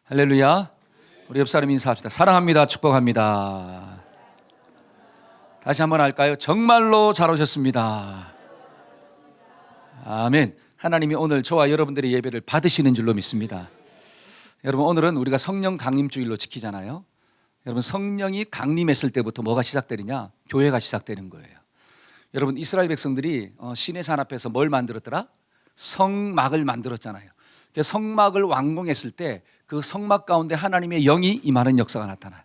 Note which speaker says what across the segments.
Speaker 1: 할렐루야. 우리 옆 사람 인사합시다. 사랑합니다. 축복합니다. 다시 한번 할까요? 정말로 잘 오셨습니다. 아멘. 하나님이 오늘 저와 여러분들의 예배를 받으시는 줄로 믿습니다. 여러분, 오늘은 우리가 성령 강림주일로 지키잖아요. 여러분, 성령이 강림했을 때부터 뭐가 시작되느냐? 교회가 시작되는 거예요. 여러분, 이스라엘 백성들이 시내산 앞에서 뭘 만들었더라? 성막을 만들었잖아요. 성막을 완공했을 때 그 성막 가운데 하나님의 영이 임하는 역사가 나타나요.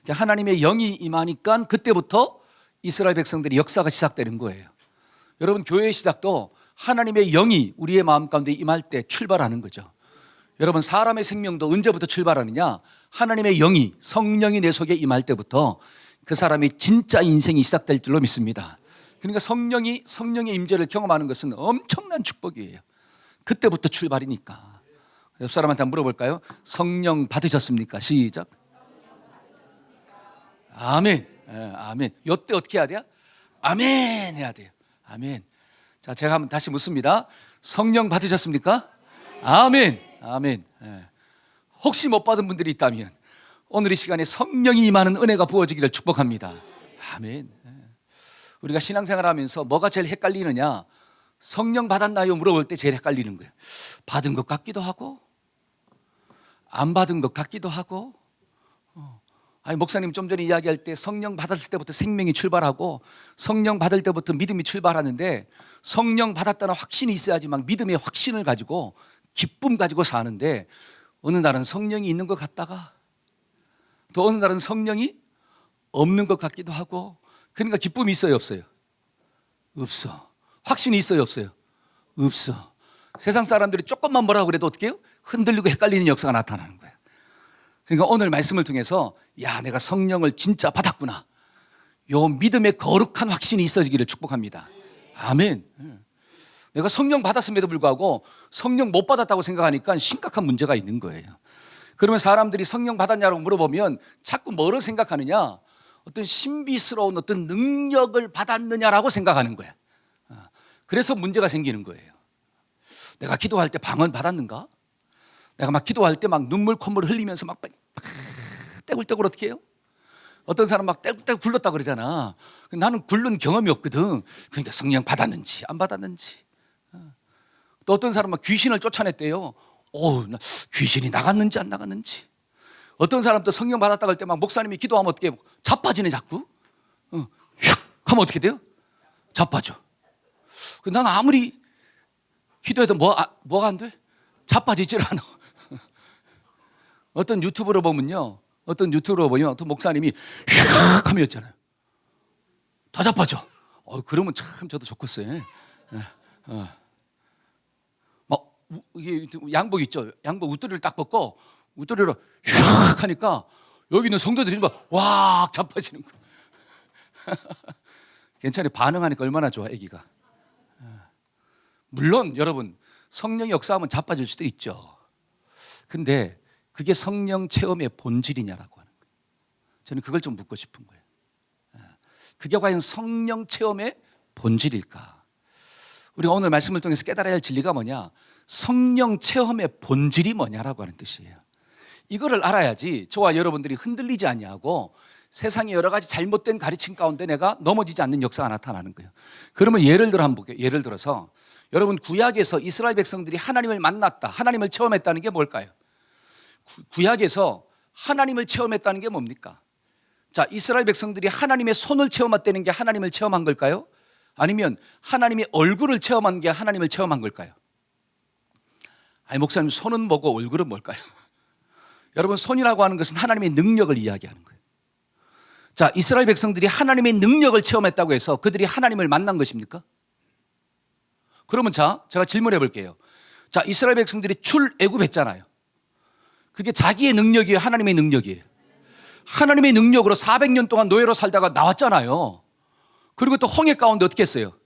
Speaker 1: 하나님의 영이 임하니까 그때부터 이스라엘 백성들의 역사가 시작되는 거예요. 여러분, 교회의 시작도 하나님의 영이 우리의 마음 가운데 임할 때 출발하는 거죠. 여러분, 사람의 생명도 언제부터 출발하느냐? 하나님의 영이, 성령이 내 속에 임할 때부터 그 사람의 진짜 인생이 시작될 줄로 믿습니다. 그러니까 성령의 임재를 경험하는 것은 엄청난 축복이에요. 그때부터 출발이니까. 옆 사람한테 한번 물어볼까요? 성령 받으셨습니까? 시작. 아멘. 아멘. 요때 어떻게 해야 돼요? 아멘 해야 돼요. 아멘. 자, 제가 한번 다시 묻습니다. 성령 받으셨습니까? 아멘. 아멘. 혹시 못 받은 분들이 있다면 오늘 이 시간에 성령이 임하는 은혜가 부어지기를 축복합니다. 아멘. 우리가 신앙생활 하면서 뭐가 제일 헷갈리느냐? 성령 받았나요? 물어볼 때 제일 헷갈리는 거예요. 받은 것 같기도 하고 안 받은 것 같기도 하고. 아니, 목사님 좀 전에 이야기할 때 성령 받았을 때부터 생명이 출발하고 성령 받을 때부터 믿음이 출발하는데, 성령 받았다는 확신이 있어야지 막 믿음의 확신을 가지고 기쁨 가지고 사는데, 어느 날은 성령이 있는 것 같다가 또 어느 날은 성령이 없는 것 같기도 하고. 그러니까 기쁨이 있어요, 없어요? 없어. 확신이 있어요, 없어요? 없어. 세상 사람들이 조금만 뭐라고 그래도 어떻게 해요? 흔들리고 헷갈리는 역사가 나타나는 거예요. 그러니까 오늘 말씀을 통해서 야, 내가 성령을 진짜 받았구나, 요 믿음의 거룩한 확신이 있어지기를 축복합니다. 아멘. 내가 성령 받았음에도 불구하고 성령 못 받았다고 생각하니까 심각한 문제가 있는 거예요. 그러면 사람들이 성령 받았냐고 물어보면 자꾸 뭐를 생각하느냐? 어떤 신비스러운 어떤 능력을 받았느냐라고 생각하는 거야. 그래서 문제가 생기는 거예요. 내가 기도할 때 방언 받았는가? 내가 막 기도할 때 막 눈물 콧물 흘리면서 막 떼굴떼굴 어떻게 해요? 어떤 사람 막 떼굴떼굴 굴렀다 그러잖아. 나는 굴른 경험이 없거든. 그러니까 성령 받았는지 안 받았는지. 또 어떤 사람 막 귀신을 쫓아냈대요. 귀신이 나갔는지 안 나갔는지. 어떤 사람도 성령 받았다 할 때 막 목사님이 기도하면 어떻게 해요? 자빠지네 자꾸. 휙 하면 어떻게 돼요? 자빠져. 난 아무리 기도해도 뭐가 안 돼? 자빠지질 않아. 어떤 유튜브로 보면 어떤 목사님이 휙 하면 였잖아요. 다 자빠져. 그러면 참 저도 좋겠어요. 막 이게 양복 있죠. 양복 웃도리를 딱 벗고 웃도리로 휙 하니까 여기 있는 성도들이 와 자빠지는 거예요. 괜찮아요. 반응하니까 얼마나 좋아, 애기가. 물론 여러분, 성령이 역사하면 자빠질 수도 있죠. 근데 그게 성령 체험의 본질이냐라고 하는 거예요. 저는 그걸 좀 묻고 싶은 거예요. 그게 과연 성령 체험의 본질일까? 우리가 오늘 말씀을 통해서 깨달아야 할 진리가 뭐냐? 성령 체험의 본질이 뭐냐라고 하는 뜻이에요. 이거를 알아야지 저와 여러분들이 흔들리지 않냐고 세상의 여러 가지 잘못된 가르침 가운데 내가 넘어지지 않는 역사가 나타나는 거예요. 그러면 예를 들어 한번 볼게요. 예를 들어서 여러분, 구약에서 이스라엘 백성들이 하나님을 만났다, 하나님을 체험했다는 게 뭘까요? 구약에서 하나님을 체험했다는 게 뭡니까? 자, 이스라엘 백성들이 하나님의 손을 체험했다는 게 하나님을 체험한 걸까요? 아니면 하나님의 얼굴을 체험한 게 하나님을 체험한 걸까요? 아니, 목사님, 손은 뭐고 얼굴은 뭘까요? 여러분, 손이라고 하는 것은 하나님의 능력을 이야기하는 거예요. 자, 이스라엘 백성들이 하나님의 능력을 체험했다고 해서 그들이 하나님을 만난 것입니까? 그러면 제가 질문해 볼게요. 자, 이스라엘 백성들이 출애굽했잖아요. 그게 자기의 능력이에요? 하나님의 능력이에요? 하나님의 능력으로 400년 동안 노예로 살다가 나왔잖아요. 그리고 또 홍해 가운데 어떻게 했어요?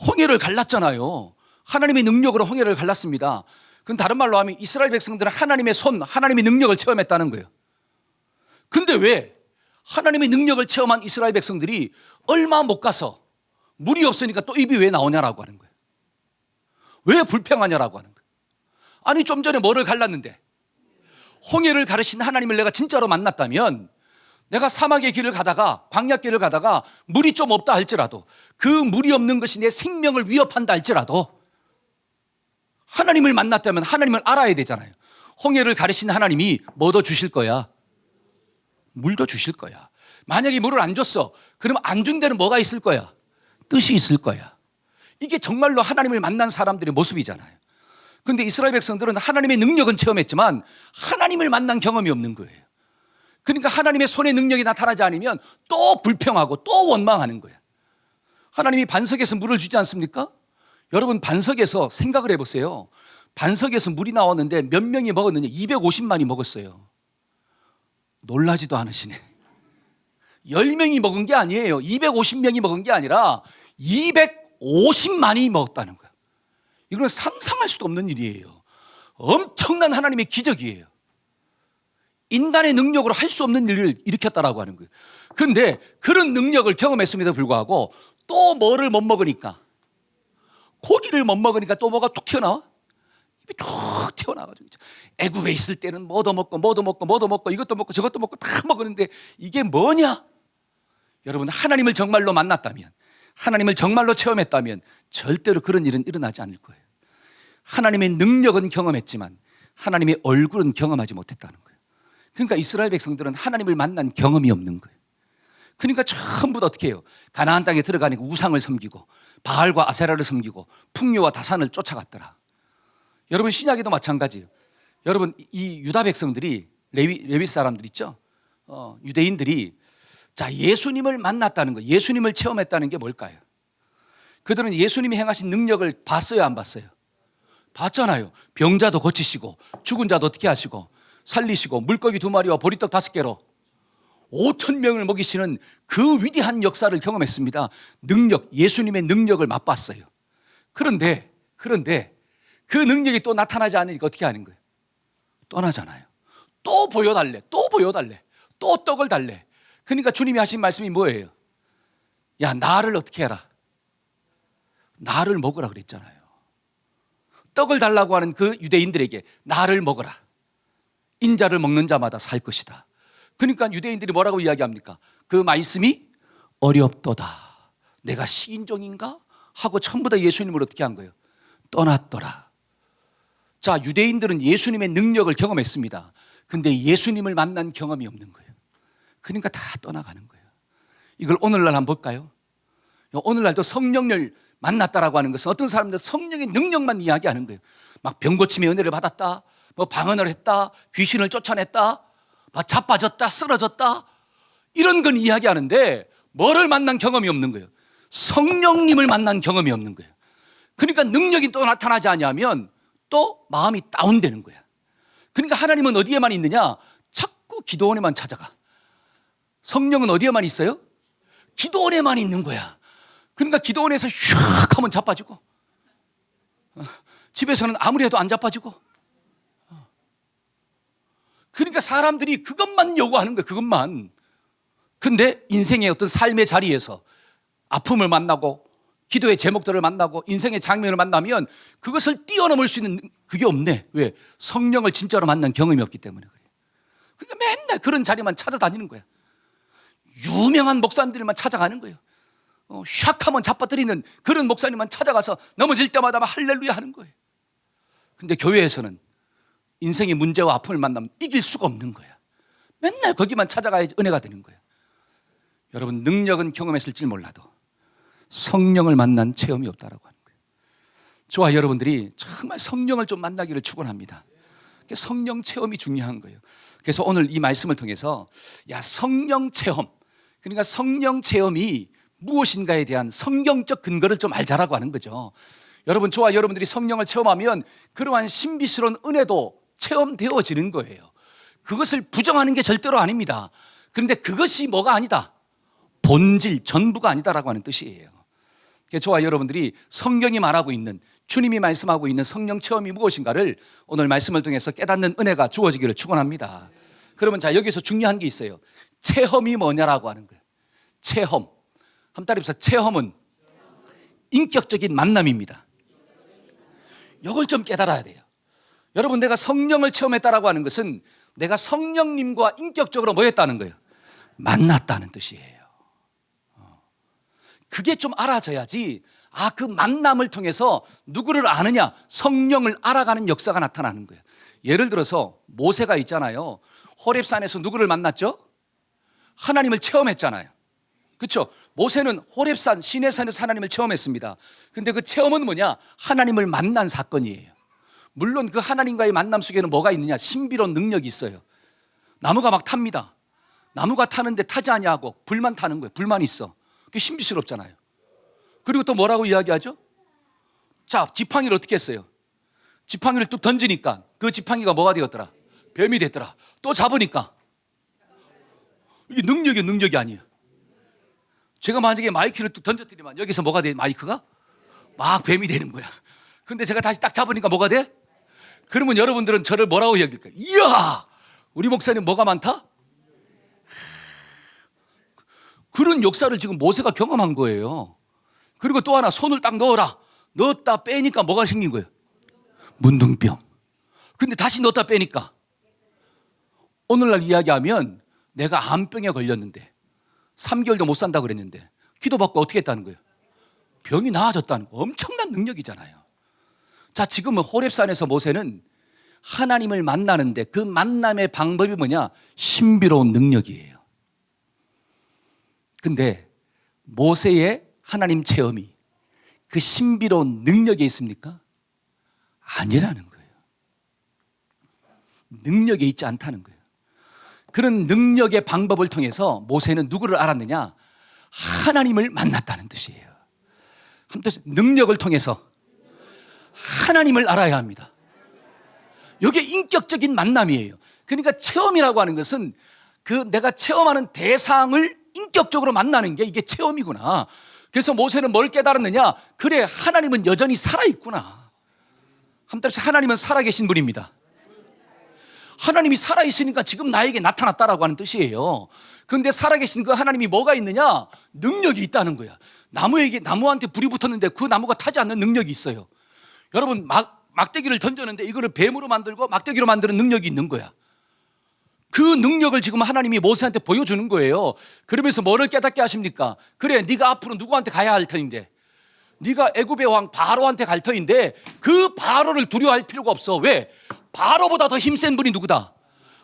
Speaker 1: 홍해를 갈랐잖아요. 하나님의 능력으로 홍해를 갈랐습니다. 그건 다른 말로 하면 이스라엘 백성들은 하나님의 손, 하나님의 능력을 체험했다는 거예요. 근데 왜 하나님의 능력을 체험한 이스라엘 백성들이 얼마 못 가서 물이 없으니까 또 입이 왜 나오냐라고 하는 거예요. 왜 불평하냐라고 하는 거예요. 아니, 좀 전에 뭐를 갈랐는데? 홍해를 가르신 하나님을 내가 진짜로 만났다면 내가 사막의 길을 가다가 광야길을 가다가 물이 좀 없다 할지라도 그 물이 없는 것이 내 생명을 위협한다 할지라도 하나님을 만났다면 하나님을 알아야 되잖아요. 홍해를 가르신 하나님이 뭐도 주실 거야? 물도 주실 거야. 만약에 물을 안 줬어. 그럼 안 준 데는 뭐가 있을 거야? 뜻이 있을 거야. 이게 정말로 하나님을 만난 사람들의 모습이잖아요. 그런데 이스라엘 백성들은 하나님의 능력은 체험했지만 하나님을 만난 경험이 없는 거예요. 그러니까 하나님의 손의 능력이 나타나지 않으면 또 불평하고 또 원망하는 거예요. 하나님이 반석에서 물을 주지 않습니까? 여러분, 반석에서 생각을 해보세요. 반석에서 물이 나왔는데 몇 명이 먹었느냐? 250만이 먹었어요. 놀라지도 않으시네. 10명이 먹은 게 아니에요. 250명이 먹은 게 아니라 250만이 먹었다는 거예요. 이건 상상할 수도 없는 일이에요. 엄청난 하나님의 기적이에요. 인간의 능력으로 할 수 없는 일을 일으켰다라고 하는 거예요. 그런데 그런 능력을 경험했음에도 불구하고 또 뭐를 못 먹으니까, 고기를 못 먹으니까 또 뭐가 툭 튀어나와? 입이 툭 튀어나와가지고. 애굽에 있을 때는 뭐도 먹고 이것도 먹고 저것도 먹고 다 먹었는데 이게 뭐냐? 여러분, 하나님을 정말로 만났다면, 하나님을 정말로 체험했다면 절대로 그런 일은 일어나지 않을 거예요. 하나님의 능력은 경험했지만 하나님의 얼굴은 경험하지 못했다는 거예요. 그러니까 이스라엘 백성들은 하나님을 만난 경험이 없는 거예요. 그러니까 전부 다 어떻게 해요? 가나안 땅에 들어가니까 우상을 섬기고 바알과 아세라를 섬기고 풍요와 다산을 쫓아갔더라. 여러분, 신약에도 마찬가지예요. 여러분, 이 유다 백성들이 레위 사람들 있죠? 유대인들이 자, 예수님을 만났다는 거, 예수님을 체험했다는 게 뭘까요? 그들은 예수님이 행하신 능력을 봤어요, 안 봤어요? 봤잖아요. 병자도 고치시고 죽은 자도 어떻게 하시고 살리시고 물고기 2마리와 보리떡 5개로 5,000명을 먹이시는 그 위대한 역사를 경험했습니다. 능력, 예수님의 능력을 맛봤어요. 그런데 그 능력이 또 나타나지 않으니까 어떻게 하는 거예요? 떠나잖아요. 또 보여달래, 또 떡을 달래. 그러니까 주님이 하신 말씀이 뭐예요? 야, 나를 어떻게 해라? 나를 먹으라 그랬잖아요. 떡을 달라고 하는 그 유대인들에게 나를 먹어라. 인자를 먹는 자마다 살 것이다. 그러니까 유대인들이 뭐라고 이야기합니까? 그 말씀이 어렵도다. 내가 시인종인가? 하고 전부 다 예수님을 어떻게 한 거예요? 떠났더라. 자, 유대인들은 예수님의 능력을 경험했습니다. 근데 예수님을 만난 경험이 없는 거예요. 그러니까 다 떠나가는 거예요. 이걸 오늘날 한번 볼까요? 오늘날도 성령을 만났다라고 하는 것은 어떤 사람들은 성령의 능력만 이야기하는 거예요. 막 병고침의 은혜를 받았다, 뭐 방언을 했다, 귀신을 쫓아냈다, 막 자빠졌다, 쓰러졌다, 이런 건 이야기하는데 뭐를 만난 경험이 없는 거예요? 성령님을 만난 경험이 없는 거예요. 그러니까 능력이 또 나타나지 않으면 또 마음이 다운되는 거야. 그러니까 하나님은 어디에만 있느냐? 자꾸 기도원에만 찾아가. 성령은 어디에만 있어요? 기도원에만 있는 거야. 그러니까 기도원에서 슉 하면 자빠지고, 집에서는 아무리 해도 안 자빠지고. 그러니까 사람들이 그것만 요구하는 거예요. 그것만. 근데 인생의 어떤 삶의 자리에서 아픔을 만나고 기도의 제목들을 만나고 인생의 장면을 만나면 그것을 뛰어넘을 수 있는 그게 없네. 왜? 성령을 진짜로 만난 경험이 없기 때문에 그래요. 그러니까 맨날 그런 자리만 찾아다니는 거야. 유명한 목사님들만 찾아가는 거예요. 샥 하면 잡아뜨리는 그런 목사님만 찾아가서 넘어질 때마다 막 할렐루야 하는 거예요. 근데 교회에서는 인생의 문제와 아픔을 만나면 이길 수가 없는 거야. 맨날 거기만 찾아가야지 은혜가 되는 거야. 여러분, 능력은 경험했을지 몰라도 성령을 만난 체험이 없다라고 하는 거예요. 저와 여러분들이 정말 성령을 좀 만나기를 축원합니다. 성령 체험이 중요한 거예요. 그래서 오늘 이 말씀을 통해서 야, 성령 체험, 그러니까 성령 체험이 무엇인가에 대한 성경적 근거를 좀 알자라고 하는 거죠. 여러분, 저와 여러분들이 성령을 체험하면 그러한 신비스러운 은혜도 체험되어지는 거예요. 그것을 부정하는 게 절대로 아닙니다. 그런데 그것이 뭐가 아니다? 본질, 전부가 아니다라고 하는 뜻이에요. 저와 여러분들이 성경이 말하고 있는, 주님이 말씀하고 있는 성령 체험이 무엇인가를 오늘 말씀을 통해서 깨닫는 은혜가 주어지기를 축원합니다. 그러면 자, 여기서 중요한 게 있어요. 체험이 뭐냐라고 하는 거예요. 체험. 한번 따라해보세요. 체험은 인격적인 만남입니다. 이걸 좀 깨달아야 돼요. 여러분, 내가 성령을 체험했다라고 하는 것은 내가 성령님과 인격적으로 뭐 했다는 거예요? 만났다는 뜻이에요. 그게 좀 알아져야지, 그 만남을 통해서 누구를 아느냐? 성령을 알아가는 역사가 나타나는 거예요. 예를 들어서 모세가 있잖아요. 호렙산에서 누구를 만났죠? 하나님을 체험했잖아요. 그렇죠? 모세는 호렙산, 시내산에서 하나님을 체험했습니다. 근데 그 체험은 뭐냐? 하나님을 만난 사건이에요. 물론 그 하나님과의 만남 속에는 뭐가 있느냐? 신비로운 능력이 있어요. 나무가 막 탑니다. 나무가 타는데 타지 아니하고 불만 타는 거예요. 불만이 있어. 그게 신비스럽잖아요. 그리고 또 뭐라고 이야기하죠? 자, 지팡이를 어떻게 했어요? 지팡이를 뚝 던지니까 그 지팡이가 뭐가 되었더라? 뱀이 됐더라. 또 잡으니까 이게 능력이 아니에요. 제가 만약에 마이크를 뚝 던져드리면 여기서 뭐가 돼? 마이크가 막 뱀이 되는 거야. 근데 제가 다시 딱 잡으니까 뭐가 돼? 그러면 여러분들은 저를 뭐라고 여길까요? 이야, 우리 목사님 뭐가 많다? 그런 역사를 지금 모세가 경험한 거예요. 그리고 또 하나, 손을 딱 넣어라. 넣었다 빼니까 뭐가 생긴 거예요? 문둥병. 근데 다시 넣었다 빼니까, 오늘날 이야기하면 내가 암병에 걸렸는데 3개월도 못 산다고 그랬는데 기도받고 어떻게 했다는 거예요? 병이 나아졌다는 거. 엄청난 능력이잖아요. 자, 지금은 호렙산에서 모세는 하나님을 만나는데 그 만남의 방법이 뭐냐? 신비로운 능력이에요. 근데 모세의 하나님 체험이 그 신비로운 능력에 있습니까? 아니라는 거예요. 능력에 있지 않다는 거예요. 그런 능력의 방법을 통해서 모세는 누구를 알았느냐? 하나님을 만났다는 뜻이에요. 한뜻 능력을 통해서 하나님을 알아야 합니다. 이게 인격적인 만남이에요. 그러니까 체험이라고 하는 것은 그 내가 체험하는 대상을 인격적으로 만나는 게 이게 체험이구나. 그래서 모세는 뭘 깨달았느냐? 그래, 하나님은 여전히 살아있구나. 한뜻 하나님은 살아계신 분입니다. 하나님이 살아있으니까 지금 나에게 나타났다라고 하는 뜻이에요. 그런데 살아계신 그 하나님이 뭐가 있느냐? 능력이 있다는 거야. 나무한테 불이 붙었는데 그 나무가 타지 않는 능력이 있어요. 여러분, 막대기를 던졌는데 이거를 뱀으로 만들고 막대기로 만드는 능력이 있는 거야. 그 능력을 지금 하나님이 모세한테 보여주는 거예요. 그러면서 뭐를 깨닫게 하십니까? 그래, 네가 앞으로 누구한테 가야 할 터인데, 네가 애굽의 왕 바로한테 갈 터인데 그 바로를 두려워할 필요가 없어. 왜? 바로보다 더 힘센 분이 누구다?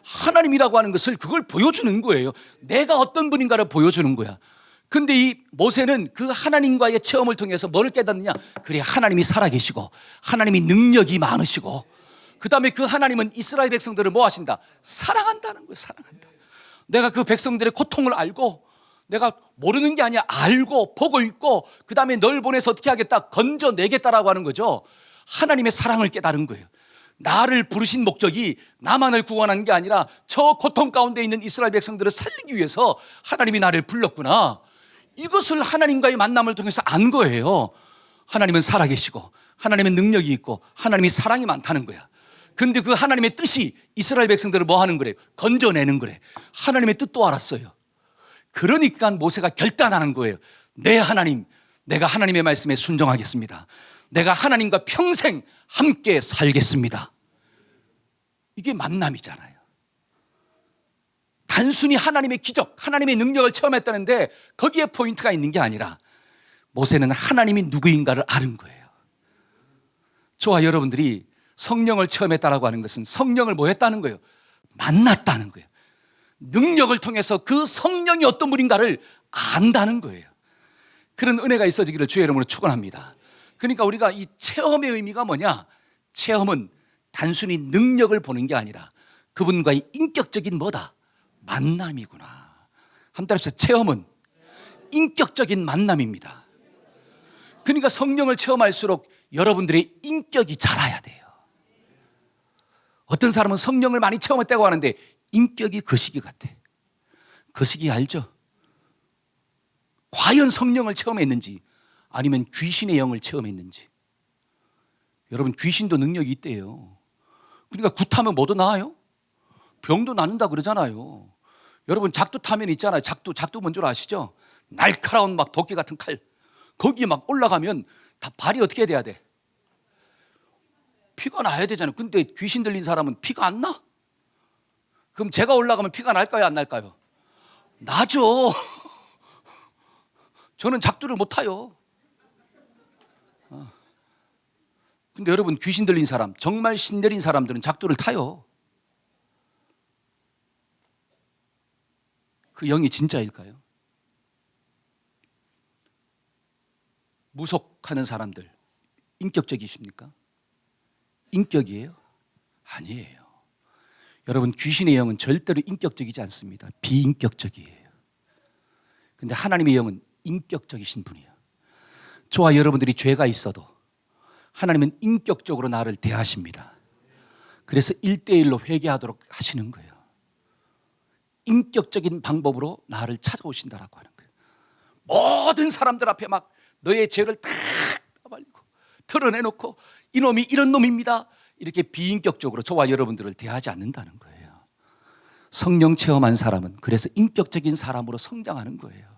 Speaker 1: 하나님이라고 하는 것을, 그걸 보여주는 거예요. 내가 어떤 분인가를 보여주는 거야. 근데 이 모세는 그 하나님과의 체험을 통해서 뭐를 깨닫느냐? 그래, 하나님이 살아계시고 하나님이 능력이 많으시고, 그 다음에 그 하나님은 이스라엘 백성들을 뭐 하신다? 사랑한다는 거예요. 사랑한다. 내가 그 백성들의 고통을 알고, 내가 모르는 게 아니야, 알고 보고 있고, 그 다음에 널 보내서 어떻게 하겠다? 건져내겠다라고 하는 거죠. 하나님의 사랑을 깨달은 거예요. 나를 부르신 목적이 나만을 구원하는 게 아니라 저 고통 가운데 있는 이스라엘 백성들을 살리기 위해서 하나님이 나를 불렀구나. 이것을 하나님과의 만남을 통해서 안 거예요. 하나님은 살아계시고 하나님은 능력이 있고 하나님이 사랑이 많다는 거야. 근데 그 하나님의 뜻이 이스라엘 백성들을 뭐 하는 거래? 건져내는 거래. 하나님의 뜻도 알았어요. 그러니까 모세가 결단하는 거예요. 내 하나님, 내가 하나님의 말씀에 순종하겠습니다. 내가 하나님과 평생 함께 살겠습니다. 이게 만남이잖아요. 단순히 하나님의 기적, 하나님의 능력을 체험했다는데 거기에 포인트가 있는 게 아니라 모세는 하나님이 누구인가를 아는 거예요. 저와 여러분들이 성령을 체험했다라고 하는 것은 성령을 뭐 했다는 거예요? 만났다는 거예요. 능력을 통해서 그 성령이 어떤 분인가를 안다는 거예요. 그런 은혜가 있어지기를 주의 이름으로 축원합니다. 그러니까 우리가 이 체험의 의미가 뭐냐? 체험은 단순히 능력을 보는 게 아니라 그분과의 인격적인 뭐다? 만남이구나. 한번 따라서 체험은 인격적인 만남입니다. 그러니까 성령을 체험할수록 여러분들의 인격이 자라야 돼요. 어떤 사람은 성령을 많이 체험했다고 하는데 인격이 거시기 같아. 거시기 알죠? 과연 성령을 체험했는지 아니면 귀신의 영을 체험했는지. 여러분, 귀신도 능력이 있대요. 그러니까 굿하면 뭐도 나아요? 병도 낫는다 그러잖아요. 여러분, 작두 타면 있잖아요. 작두 뭔 줄 아시죠? 날카로운 막 도끼 같은 칼. 거기에 막 올라가면 다 발이 어떻게 돼야 돼? 피가 나야 되잖아요. 근데 귀신 들린 사람은 피가 안 나? 그럼 제가 올라가면 피가 날까요, 안 날까요? 나죠. 저는 작두를 못 타요. 근데 여러분, 귀신 들린 사람, 정말 신 내린 사람들은 작두를 타요. 그 영이 진짜일까요? 무속하는 사람들 인격적이십니까? 인격이에요? 아니에요. 여러분, 귀신의 영은 절대로 인격적이지 않습니다. 비인격적이에요. 근데 하나님의 영은 인격적이신 분이에요. 저와 여러분들이 죄가 있어도 하나님은 인격적으로 나를 대하십니다. 그래서 1대1로 회개하도록 하시는 거예요. 인격적인 방법으로 나를 찾아오신다라고 하는 거예요. 모든 사람들 앞에 막 너의 죄를 다 말리고 드러내놓고 이놈이 이런 놈입니다, 이렇게 비인격적으로 저와 여러분들을 대하지 않는다는 거예요. 성령 체험한 사람은 그래서 인격적인 사람으로 성장하는 거예요.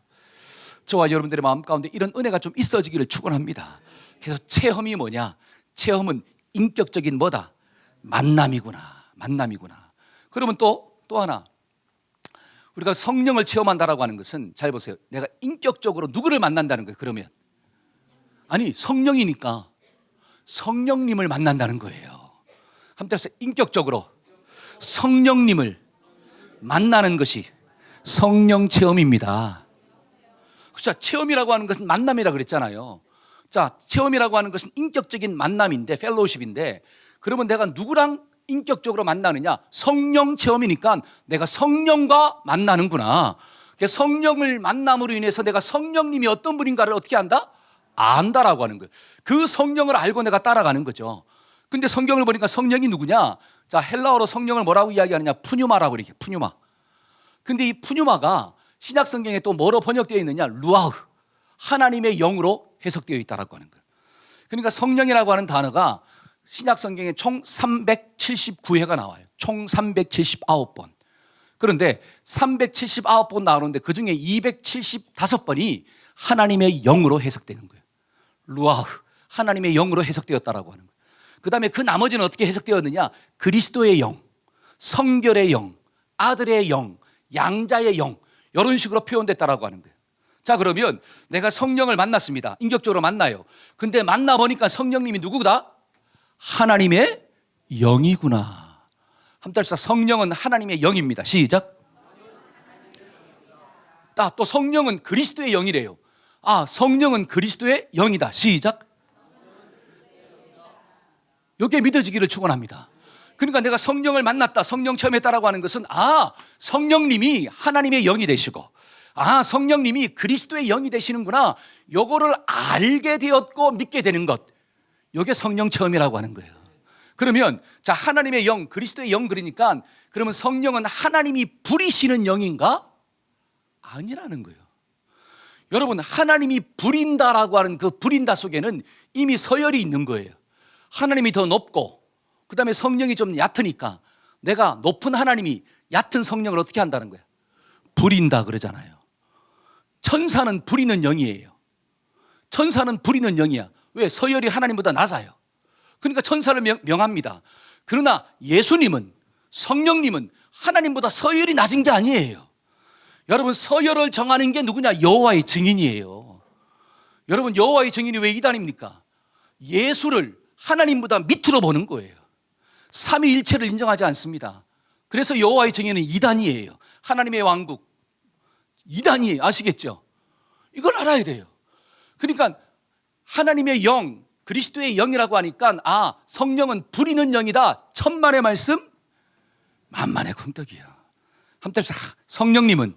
Speaker 1: 저와 여러분들의 마음 가운데 이런 은혜가 좀 있어지기를 축원합니다. 그래서 체험이 뭐냐? 체험은 인격적인 뭐다? 만남이구나. 만남이구나. 그러면 또 하나, 우리가 성령을 체험한다라고 하는 것은, 잘 보세요, 내가 인격적으로 누구를 만난다는 거예요. 그러면 아니, 성령이니까 성령님을 만난다는 거예요. 한번 따라서, 인격적으로 성령님을 만나는 것이 성령 체험입니다. 자, 체험이라고 하는 것은 만남이라고 그랬잖아요. 자, 체험이라고 하는 것은 인격적인 만남인데, 펠로우십인데, 그러면 내가 누구랑 인격적으로 만나느냐? 성령 체험이니까 내가 성령과 만나는구나. 성령을 만남으로 인해서 내가 성령님이 어떤 분인가를 어떻게 한다? 안다라고 하는 거예요. 그 성령을 알고 내가 따라가는 거죠. 근데 성경을 보니까 성령이 누구냐? 자, 헬라어로 성령을 뭐라고 이야기하느냐? 푸뉴마라고 그러게, 푸뉴마. 근데 이 푸뉴마가 신약 성경에 또 뭐로 번역되어 있느냐? 루아흐, 하나님의 영으로 해석되어 있다라고 하는 거예요. 그러니까 성령이라고 하는 단어가 신약 성경에 총 379회가 나와요. 총 379번. 그런데 379번 나오는데 그중에 275번이 하나님의 영으로 해석되는 거예요. 루아흐, 하나님의 영으로 해석되었다라고 하는 거예요. 그 다음에 그 나머지는 어떻게 해석되었느냐? 그리스도의 영, 성결의 영, 아들의 영, 양자의 영, 이런 식으로 표현됐다라고 하는 거예요. 자, 그러면 내가 성령을 만났습니다. 인격적으로 만나요. 근데 만나보니까 성령님이 누구다? 하나님의 영이구나. 한번 따라서, 성령은 하나님의 영입니다. 시작. 또 성령은 그리스도의 영이래요. 아, 성령은 그리스도의 영이다. 시작. 이게 믿어지기를 축원합니다. 그러니까 내가 성령을 만났다, 성령 체험했다라고 하는 것은, 아, 성령님이 하나님의 영이 되시고, 아, 성령님이 그리스도의 영이 되시는구나, 요거를 알게 되었고 믿게 되는 것, 요게 성령 체험이라고 하는 거예요. 그러면 자, 하나님의 영, 그리스도의 영, 그러니까 그러면 성령은 하나님이 부리시는 영인가? 아니라는 거예요. 여러분, 하나님이 부린다라고 하는 그 부린다 속에는 이미 서열이 있는 거예요. 하나님이 더 높고 그 다음에 성령이 좀 얕으니까 내가 높은 하나님이 얕은 성령을 어떻게 한다는 거야? 부린다 그러잖아요. 천사는 부리는 영이에요. 천사는 부리는 영이야. 왜? 서열이 하나님보다 낮아요. 그러니까 천사를 명합니다. 그러나 예수님은, 성령님은 하나님보다 서열이 낮은 게 아니에요. 여러분, 서열을 정하는 게 누구냐? 여호와의 증인이에요. 여러분, 여호와의 증인이 왜 이단입니까? 예수를 하나님보다 밑으로 보는 거예요. 삼위일체를 인정하지 않습니다. 그래서 여호와의 증인은 이단이에요. 하나님의 왕국 이단이에요. 아시겠죠? 이걸 알아야 돼요. 그러니까 하나님의 영, 그리스도의 영이라고 하니까, 아, 성령은 부리는 영이다. 천만의 말씀, 만만의 공덕이에요. 한번 따라서, 성령님은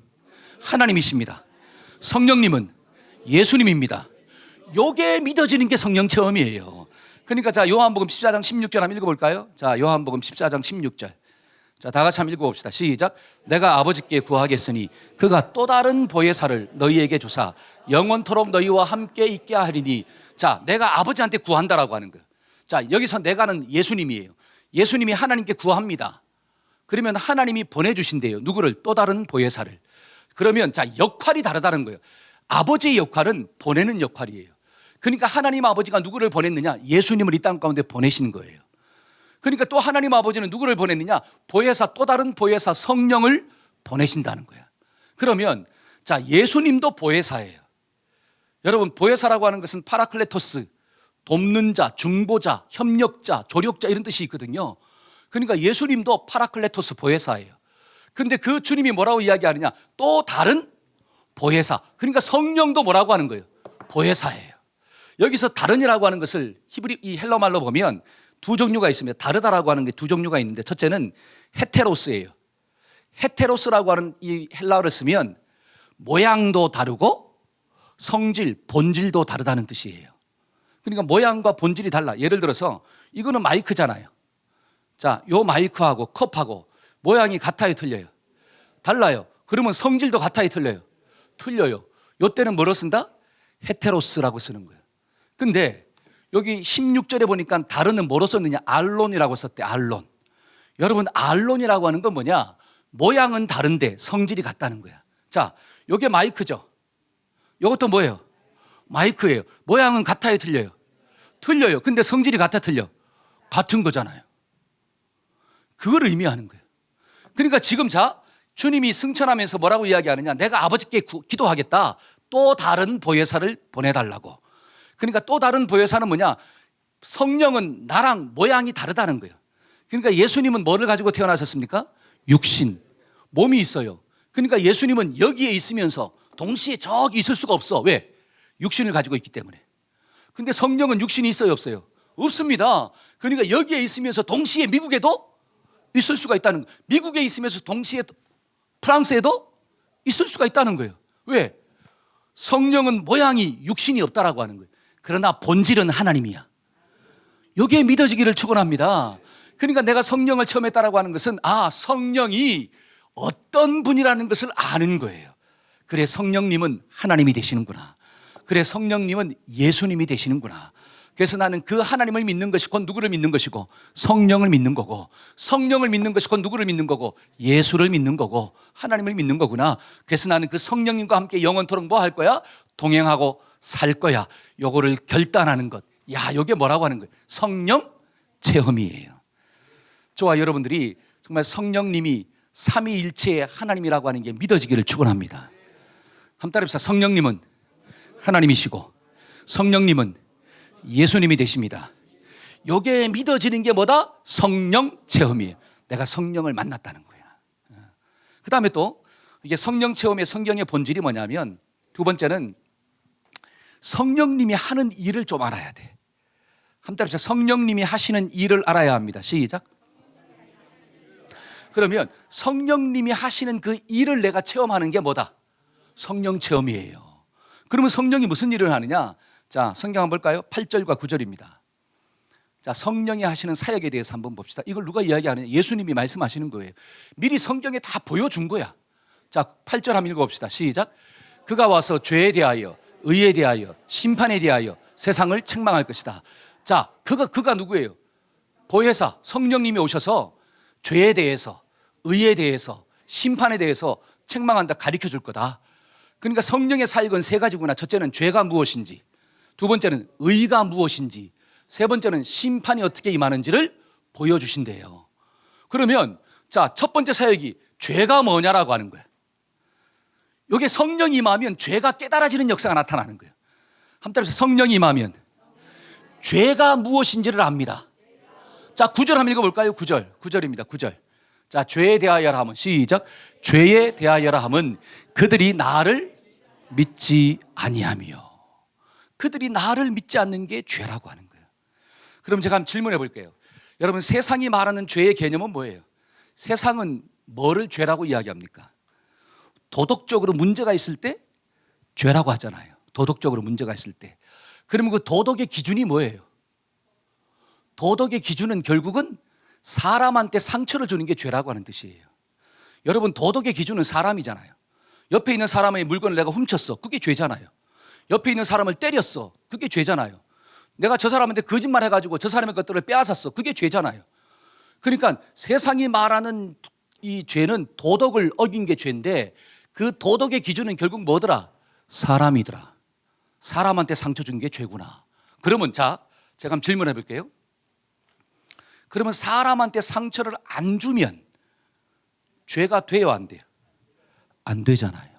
Speaker 1: 하나님이십니다. 성령님은 예수님입니다. 요게 믿어지는 게 성령 체험이에요. 그러니까 자, 요한복음 14장 16절 한번 읽어볼까요? 자, 요한복음 14장 16절. 자, 다 같이 한번 읽어봅시다. 시작. 내가 아버지께 구하겠으니 그가 또 다른 보혜사를 너희에게 주사 영원토록 너희와 함께 있게 하리니. 자, 내가 아버지한테 구한다라고 하는 거예요. 자, 여기서 내가는 예수님이에요. 예수님이 하나님께 구합니다. 그러면 하나님이 보내주신대요. 누구를? 또 다른 보혜사를. 그러면 자, 역할이 다르다는 거예요. 아버지의 역할은 보내는 역할이에요. 그러니까 하나님 아버지가 누구를 보냈느냐? 예수님을 이 땅 가운데 보내신 거예요. 그러니까 또 하나님 아버지는 누구를 보냈느냐? 보혜사, 또 다른 보혜사 성령을 보내신다는 거야. 그러면 자, 예수님도 보혜사예요. 여러분, 보혜사라고 하는 것은 파라클레토스, 돕는 자, 중보자, 협력자, 조력자 이런 뜻이 있거든요. 그러니까 예수님도 파라클레토스 보혜사예요. 근데 그 주님이 뭐라고 이야기하느냐? 또 다른 보혜사. 그러니까 성령도 뭐라고 하는 거예요? 보혜사예요. 여기서 다른이라고 하는 것을 이 헬라말로 보면 두 종류가 있습니다. 다르다라고 하는 게 두 종류가 있는데, 첫째는 헤테로스예요. 헤테로스라고 하는 이 헬라어를 쓰면 모양도 다르고 성질, 본질도 다르다는 뜻이에요. 그러니까 모양과 본질이 달라. 예를 들어서 이거는 마이크잖아요. 자, 요 마이크하고 컵하고 모양이 같아요, 틀려요? 달라요. 그러면 성질도 같아요, 틀려요? 틀려요. 요때는 뭐로 쓴다? 헤테로스라고 쓰는 거예요. 근데 여기 16절에 보니까 다른은 뭐로 썼느냐? 알론이라고 썼대. 알론. 여러분, 알론이라고 하는 건 뭐냐? 모양은 다른데 성질이 같다는 거야. 자, 요게 마이크죠. 요것도 뭐예요? 마이크예요. 모양은 같아요, 틀려요? 틀려요. 근데 성질이 같아, 틀려? 같은 거잖아요. 그걸 의미하는 거예요. 그러니까 지금 자, 주님이 승천하면서 뭐라고 이야기하느냐? 내가 아버지께 기도하겠다. 또 다른 보혜사를 보내달라고. 그러니까 또 다른 보혜사는 뭐냐? 성령은 나랑 모양이 다르다는 거예요. 그러니까 예수님은 뭐를 가지고 태어나셨습니까? 육신, 몸이 있어요. 그러니까 예수님은 여기에 있으면서 동시에 저기 있을 수가 없어. 왜? 육신을 가지고 있기 때문에. 근데 성령은 육신이 있어요, 없어요? 없습니다. 그러니까 여기에 있으면서 동시에 미국에도 있을 수가 있다는 거예요. 미국에 있으면서 동시에 프랑스에도 있을 수가 있다는 거예요. 왜? 성령은 모양이 육신이 없다라고 하는 거예요. 그러나 본질은 하나님이야. 여기에 믿어지기를 축원합니다. 그러니까 내가 성령을 처음 했다라고 하는 것은 성령이 어떤 분이라는 것을 아는 거예요. 그래, 성령님은 하나님이 되시는구나. 그래, 성령님은 예수님이 되시는구나. 그래서 나는 그 하나님을 믿는 것이 곧 누구를 믿는 것이고 성령을 믿는 거고, 성령을 믿는 것이 곧 누구를 믿는 거고 예수를 믿는 거고 하나님을 믿는 거구나. 그래서 나는 그 성령님과 함께 영원토록 뭐 할 거야? 동행하고 살 거야. 요거를 결단하는 것. 야, 요게 뭐라고 하는 거예요? 성령 체험이에요. 저와 여러분들이 정말 성령님이 삼위일체의 하나님이라고 하는 게 믿어지기를 축원합니다. 한번 따라합시다. 성령님은 하나님이시고 성령님은 예수님이 되십니다. 요게 믿어지는 게 뭐다? 성령 체험이에요. 내가 성령을 만났다는 거야. 그 다음에 또 이게 성령 체험의 성경의 본질이 뭐냐면, 두 번째는 성령님이 하는 일을 좀 알아야 돼. 한번 따라합시다. 성령님이 하시는 일을 알아야 합니다. 시작. 그러면 성령님이 하시는 그 일을 내가 체험하는 게 뭐다? 성령 체험이에요. 그러면 성령이 무슨 일을 하느냐? 자, 성경 한번 볼까요? 8절과 9절입니다. 자, 성령이 하시는 사역에 대해서 한번 봅시다. 이걸 누가 이야기하느냐? 예수님이 말씀하시는 거예요. 미리 성경에 다 보여준 거야. 자, 8절 한번 읽어봅시다. 시작. 그가 와서 죄에 대하여, 의에 대하여, 심판에 대하여 세상을 책망할 것이다. 자, 그가 누구예요? 보혜사, 성령님이 오셔서 죄에 대해서, 의에 대해서, 심판에 대해서 책망한다, 가르쳐 줄 거다. 그러니까 성령의 사역은 세 가지구나. 첫째는 죄가 무엇인지, 두 번째는 의가 무엇인지, 세 번째는 심판이 어떻게 임하는지를 보여주신대요. 그러면 자, 첫 번째 사역이 죄가 뭐냐라고 하는 거예요. 이게 성령이 임하면 죄가 깨달아지는 역사가 나타나는 거예요. 한번 따라서 성령이 임하면 죄가 무엇인지를 압니다. 자, 9절 한번 읽어볼까요? 9절입니다. 9절. 자, 죄에 대하여라 하면, 시작. 죄에 대하여라 하면 그들이 나를 믿지 아니하며. 그들이 나를 믿지 않는 게 죄라고 하는 거예요. 그럼 제가 한번 질문해 볼게요. 여러분, 세상이 말하는 죄의 개념은 뭐예요? 세상은 뭐를 죄라고 이야기합니까? 도덕적으로 문제가 있을 때 죄라고 하잖아요. 도덕적으로 문제가 있을 때. 그러면 그 도덕의 기준이 뭐예요? 도덕의 기준은 결국은 사람한테 상처를 주는 게 죄라고 하는 뜻이에요. 여러분, 도덕의 기준은 사람이잖아요. 옆에 있는 사람의 물건을 내가 훔쳤어. 그게 죄잖아요. 옆에 있는 사람을 때렸어. 그게 죄잖아요. 내가 저 사람한테 거짓말 해가지고 저 사람의 것들을 빼앗았어. 그게 죄잖아요. 그러니까 세상이 말하는 이 죄는 도덕을 어긴 게 죄인데, 그 도덕의 기준은 결국 뭐더라? 사람이더라. 사람한테 상처 준 게 죄구나. 그러면 자, 제가 한번 질문해 볼게요. 그러면 사람한테 상처를 안 주면 죄가 돼요, 안 돼요? 안 되잖아요.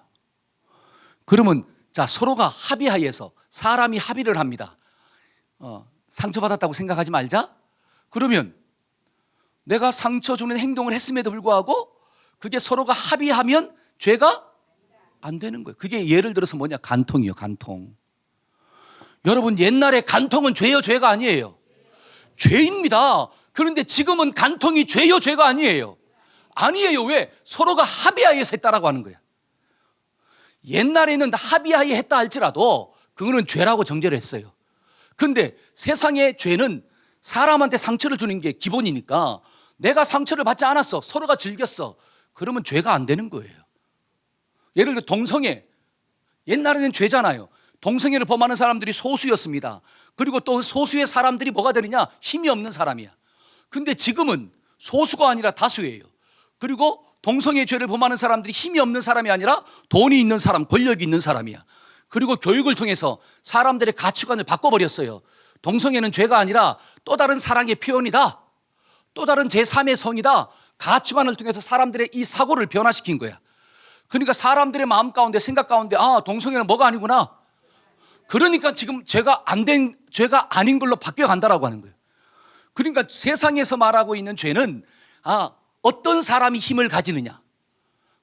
Speaker 1: 그러면 자, 서로가 합의하에서 사람이 합의를 합니다. 상처받았다고 생각하지 말자. 그러면 내가 상처 주는 행동을 했음에도 불구하고 그게 서로가 합의하면 죄가 안 되는 거예요. 그게 예를 들어서 뭐냐? 간통이요, 간통. 여러분, 옛날에 간통은 죄요, 죄가 아니에요? 죄입니다. 그런데 지금은 간통이 죄요, 죄가 아니에요? 아니에요. 왜? 서로가 합의하에서 했다라고 하는 거예요. 옛날에는 합의하에 했다 할지라도 그거는 죄라고 정죄를 했어요. 근데 세상의 죄는 사람한테 상처를 주는 게 기본이니까 내가 상처를 받지 않았어. 서로가 즐겼어. 그러면 죄가 안 되는 거예요. 예를 들어 동성애. 옛날에는 죄잖아요. 동성애를 범하는 사람들이 소수였습니다. 그리고 또 소수의 사람들이 뭐가 되느냐? 힘이 없는 사람이야. 근데 지금은 소수가 아니라 다수예요. 그리고 동성애 죄를 범하는 사람들이 힘이 없는 사람이 아니라 돈이 있는 사람, 권력이 있는 사람이야. 그리고 교육을 통해서 사람들의 가치관을 바꿔버렸어요. 동성애는 죄가 아니라 또 다른 사랑의 표현이다. 또 다른 제3의 성이다. 가치관을 통해서 사람들의 이 사고를 변화시킨 거야. 그러니까 사람들의 마음 가운데, 생각 가운데, 아, 동성애는 뭐가 아니구나. 그러니까 지금 죄가 아닌 걸로 바뀌어 간다라고 하는 거예요. 그러니까 세상에서 말하고 있는 죄는 어떤 사람이 힘을 가지느냐,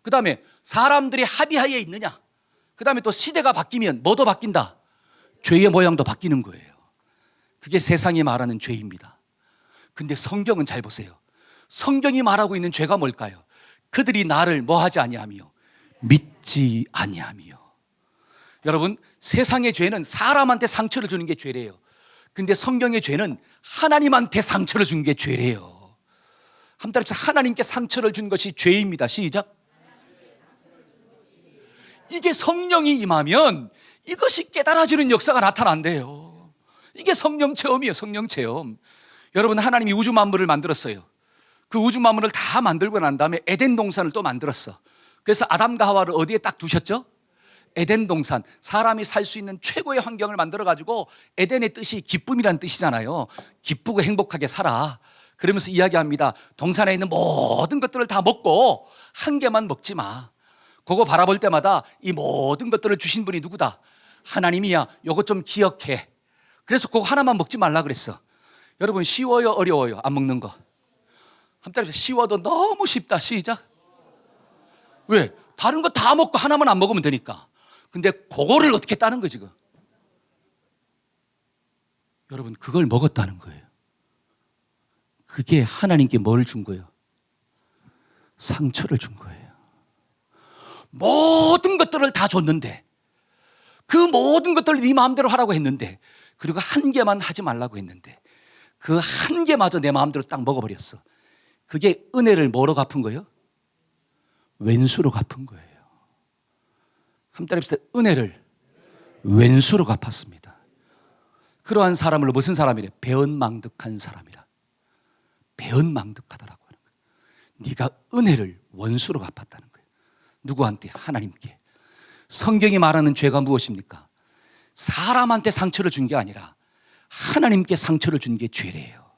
Speaker 1: 그 다음에 사람들이 합의하에 있느냐, 그 다음에 또 시대가 바뀌면 뭐도 바뀐다? 죄의 모양도 바뀌는 거예요. 그게 세상이 말하는 죄입니다. 근데 성경은 잘 보세요. 성경이 말하고 있는 죄가 뭘까요? 그들이 나를 뭐하지 아니하며 믿지 아니하며. 여러분, 세상의 죄는 사람한테 상처를 주는 게 죄래요. 근데 성경의 죄는 하나님한테 상처를 준 게 죄래요. 한 달에 하나님께 상처를 준 것이 죄입니다. 시작. 이게 성령이 임하면 이것이 깨달아지는 역사가 나타난대요. 이게 성령 체험이에요. 성령 체험. 여러분, 하나님이 우주 만물을 만들었어요. 그 우주 만물을 다 만들고 난 다음에 에덴 동산을 또 만들었어. 그래서 아담과 하와를 어디에 딱 두셨죠? 에덴 동산. 사람이 살 수 있는 최고의 환경을 만들어가지고, 에덴의 뜻이 기쁨이란 뜻이잖아요. 기쁘고 행복하게 살아. 그러면서 이야기합니다. 동산에 있는 모든 것들을 다 먹고 한 개만 먹지 마. 그거 바라볼 때마다 이 모든 것들을 주신 분이 누구다? 하나님이야. 요거 좀 기억해. 그래서 그거 하나만 먹지 말라 그랬어. 여러분, 쉬워요, 어려워요? 안 먹는 거. 한번 쉬워도 너무 쉽다. 시작. 왜? 다른 거 다 먹고 하나만 안 먹으면 되니까. 근데 그거를 어떻게 따는 거지 지금? 여러분, 그걸 먹었다는 거예요. 그게 하나님께 뭘 준 거예요? 상처를 준 거예요. 모든 것들을 다 줬는데, 그 모든 것들을 네 마음대로 하라고 했는데, 그리고 한 개만 하지 말라고 했는데 그 한 개마저 내 마음대로 딱 먹어버렸어. 그게 은혜를 뭐로 갚은 거예요? 왼수로 갚은 거예요. 한번 따라합시다. 은혜를 왼수로 갚았습니다. 그러한 사람을 무슨 사람이래? 배은망덕한 사람이라. 배은망덕하다라고 하는 거예요. 네가 은혜를 원수로 갚았다는 거예요. 누구한테? 하나님께. 성경이 말하는 죄가 무엇입니까? 사람한테 상처를 준 게 아니라 하나님께 상처를 준 게 죄래요.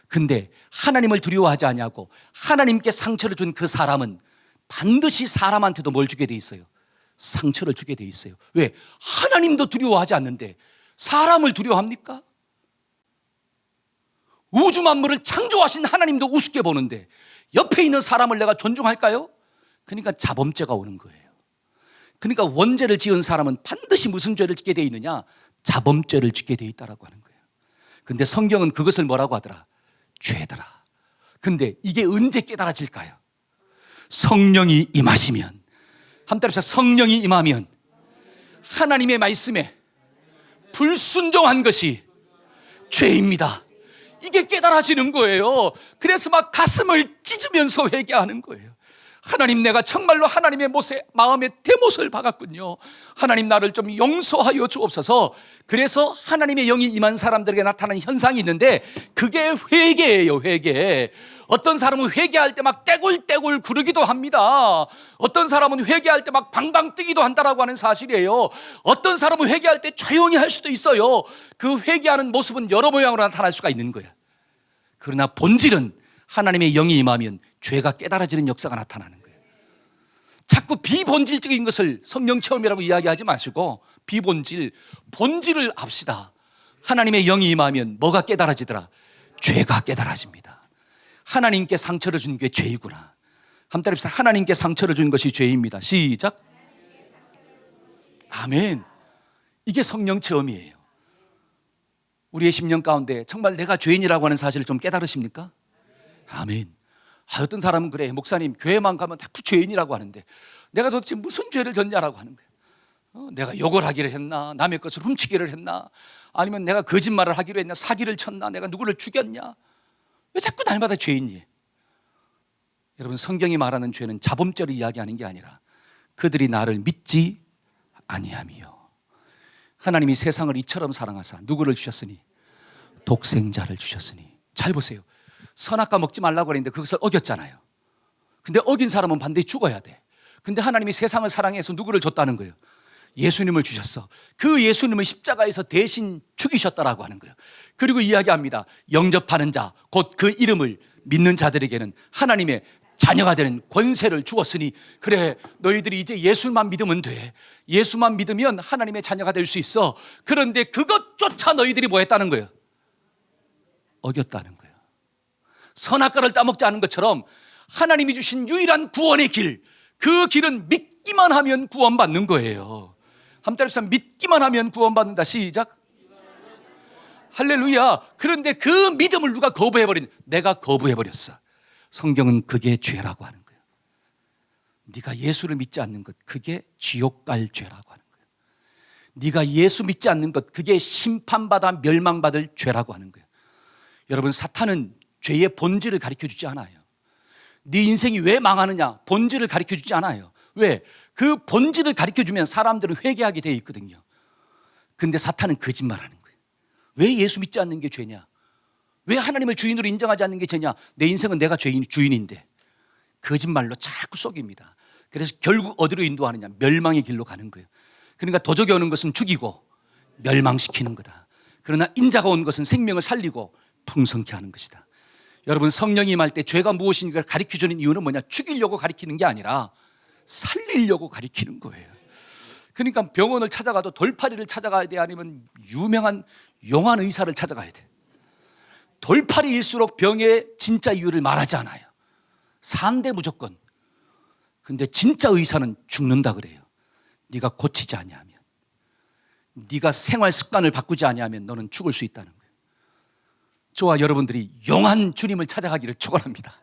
Speaker 1: 근데 하나님을 두려워하지 아니하고 하나님께 상처를 준 그 사람은 반드시 사람한테도 뭘 주게 돼 있어요? 상처를 주게 돼 있어요. 왜? 하나님도 두려워하지 않는데 사람을 두려워합니까? 우주 만물을 창조하신 하나님도 우습게 보는데 옆에 있는 사람을 내가 존중할까요? 그러니까 자범죄가 오는 거예요. 그러니까 원죄를 지은 사람은 반드시 무슨 죄를 짓게 돼 있느냐? 자범죄를 짓게 돼 있다라고 하는 거예요. 근데 성경은 그것을 뭐라고 하더라? 죄더라. 근데 이게 언제 깨달아질까요? 성령이 임하시면. 한 따라서 성령이 임하면 하나님의 말씀에 불순종한 것이 죄입니다. 이게 깨달아지는 거예요. 그래서 막 가슴을 찢으면서 회개하는 거예요. 하나님, 내가 정말로 하나님의 마음에 대못을 박았군요. 하나님, 나를 좀 용서하여 주옵소서. 그래서 하나님의 영이 임한 사람들에게 나타나는 현상이 있는데 그게 회개예요. 회개. 어떤 사람은 회개할 때 막 떼굴떼굴 구르기도 합니다. 어떤 사람은 회개할 때 막 방방 뜨기도 한다라고 하는 사실이에요. 어떤 사람은 회개할 때 조용히 할 수도 있어요. 그 회개하는 모습은 여러 모양으로 나타날 수가 있는 거예요. 그러나 본질은 하나님의 영이 임하면 죄가 깨달아지는 역사가 나타나는 거예요. 자꾸 비본질적인 것을 성령 체험이라고 이야기하지 마시고 본질을 압시다. 하나님의 영이 임하면 뭐가 깨달아지더라? 죄가 깨달아집니다. 하나님께 상처를 준 게 죄이구나. 한번 따라합시다. 하나님께 상처를 준 것이 죄입니다. 시작. 아멘. 이게 성령 체험이에요. 우리의 심령 가운데 정말 내가 죄인이라고 하는 사실을 좀 깨달으십니까? 아멘. 어떤 사람은 그래, 목사님 교회만 가면 자꾸 죄인이라고 하는데 내가 도대체 무슨 죄를 졌냐라고 하는 거예요. 내가 욕을 하기를 했나, 남의 것을 훔치기를 했나, 아니면 내가 거짓말을 하기로 했나, 사기를 쳤나, 내가 누구를 죽였냐, 왜 자꾸 날마다 죄인이? 여러분, 성경이 말하는 죄는 자범죄를 이야기하는 게 아니라 그들이 나를 믿지 아니함이요. 하나님이 세상을 이처럼 사랑하사 누구를 주셨으니? 독생자를 주셨으니. 잘 보세요. 선악과 먹지 말라고 그랬는데 그것을 어겼잖아요. 근데 어긴 사람은 반드시 죽어야 돼. 근데 하나님이 세상을 사랑해서 누구를 줬다는 거예요? 예수님을 주셨어. 그 예수님을 십자가에서 대신 죽이셨다라고 하는 거예요. 그리고 이야기합니다. 영접하는 자, 곧 그 이름을 믿는 자들에게는 하나님의 자녀가 되는 권세를 주었으니, 그래, 너희들이 이제 예수만 믿으면 돼. 예수만 믿으면 하나님의 자녀가 될 수 있어. 그런데 그것조차 너희들이 뭐 했다는 거예요? 어겼다는 거예요. 선악과를 따먹지 않은 것처럼 하나님이 주신 유일한 구원의 길, 그 길은 믿기만 하면 구원받는 거예요. 한번 따라서 믿기만 하면 구원받는다. 시작. 할렐루야. 그런데 그 믿음을 누가 거부해버린? 내가 거부해버렸어. 성경은 그게 죄라고 하는 거예요. 네가 예수를 믿지 않는 것, 그게 지옥 갈 죄라고 하는 거예요. 네가 예수 믿지 않는 것, 그게 심판받아 멸망받을 죄라고 하는 거예요. 여러분, 사탄은 죄의 본질을 가르쳐주지 않아요. 네 인생이 왜 망하느냐, 본질을 가르쳐주지 않아요. 왜? 그 본질을 가르쳐주면 사람들은 회개하게 되어 있거든요. 근데 사탄은 거짓말하는 거예요. 왜 예수 믿지 않는 게 죄냐? 왜 하나님을 주인으로 인정하지 않는 게 죄냐? 내 인생은 내가 주인인데. 거짓말로 자꾸 속입니다. 그래서 결국 어디로 인도하느냐? 멸망의 길로 가는 거예요. 그러니까 도적이 오는 것은 죽이고 멸망시키는 거다. 그러나 인자가 온 것은 생명을 살리고 풍성케 하는 것이다. 여러분, 성령이 임할 때 죄가 무엇인가를 가르쳐주는 이유는 뭐냐? 죽이려고 가르치는 게 아니라 살리려고 가르치는 거예요. 그러니까 병원을 찾아가도 돌팔이를 찾아가야 돼, 아니면 유명한 용한 의사를 찾아가야 돼. 돌팔이일수록 병의 진짜 이유를 말하지 않아요. 산대 무조건. 근데 진짜 의사는 죽는다 그래요. 네가 고치지 아니하면, 네가 생활 습관을 바꾸지 아니하면 너는 죽을 수 있다는 거예요. 저와 여러분들이 용한 주님을 찾아가기를 축원합니다.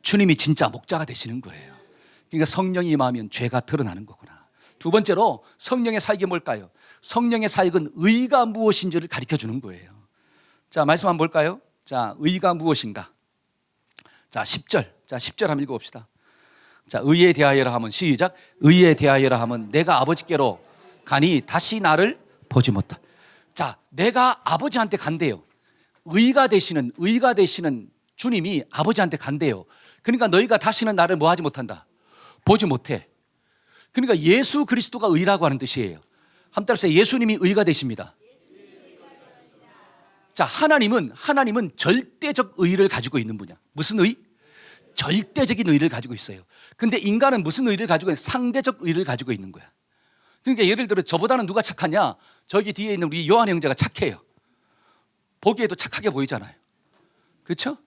Speaker 1: 주님이 진짜 목자가 되시는 거예요. 그러니까 성령이 임하면 죄가 드러나는 거구나. 두 번째로 성령의 사역이 뭘까요? 성령의 사역은 의가 무엇인지를 가르쳐주는 거예요. 자, 말씀 한번 볼까요? 자, 의가 무엇인가? 자, 10절. 자, 10절 한번 읽어봅시다. 자, 의에 대하여라 하면, 시작. 의에 대하여라 하면 내가 아버지께로 가니 다시 나를 보지 못하. 자, 내가 아버지한테 간대요. 의가 되시는 주님이 아버지한테 간대요. 그러니까 너희가 다시는 나를 뭐 하지 못한다? 보지 못해. 그러니까 예수 그리스도가 의라고 하는 뜻이에요. 한번 따라서 예수님이 의가 되십니다. 자, 하나님은 절대적 의를 가지고 있는 분이야. 무슨 의? 절대적인 의를 가지고 있어요. 근데 인간은 무슨 의를 가지고 있는? 상대적 의를 가지고 있는 거야. 그러니까 예를 들어 저보다는 누가 착하냐? 저기 뒤에 있는 우리 요한 형제가 착해요. 보기에도 착하게 보이잖아요. 그렇죠?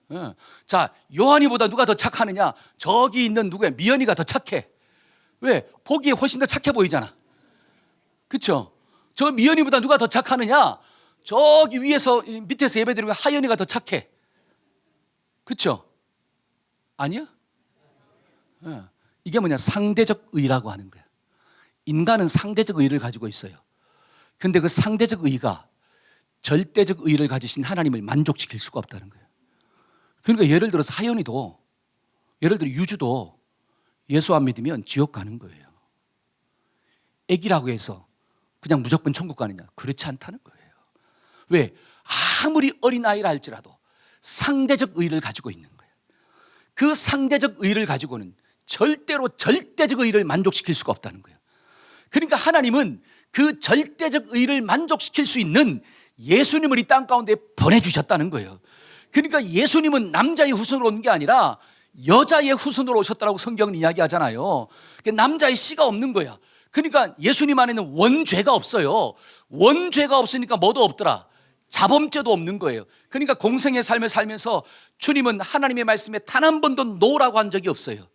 Speaker 1: 자, 요한이보다 누가 더 착하느냐? 저기 있는 누구야? 미연이가 더 착해. 왜? 보기에 훨씬 더 착해 보이잖아. 그렇죠? 저 미연이보다 누가 더 착하느냐? 저기 위에서 밑에서 예배드리고 하연이가 더 착해. 그렇죠? 아니야? 이게 뭐냐? 상대적 의라고 하는 거야. 인간은 상대적 의를 가지고 있어요. 근데 그 상대적 의가 절대적 의를 가지신 하나님을 만족시킬 수가 없다는 거예요. 그러니까 예를 들어서 하연이도, 예를 들어 유주도 예수 안 믿으면 지옥 가는 거예요. 애기라고 해서 그냥 무조건 천국 가느냐? 그렇지 않다는 거예요. 왜? 아무리 어린아이라 할지라도 상대적 의를 가지고 있는 거예요. 그 상대적 의를 가지고는 절대로 절대적 의를 만족시킬 수가 없다는 거예요. 그러니까 하나님은 그 절대적 의를 만족시킬 수 있는 예수님을 이 땅 가운데 보내주셨다는 거예요. 그러니까 예수님은 남자의 후손으로 온 게 아니라 여자의 후손으로 오셨다고 성경은 이야기하잖아요. 남자의 씨가 없는 거야. 그러니까 예수님 안에는 원죄가 없어요. 원죄가 없으니까 뭐도 없더라. 자범죄도 없는 거예요. 그러니까 공생의 삶을 살면서 주님은 하나님의 말씀에 단 한 번도 노라고 한 적이 없어요.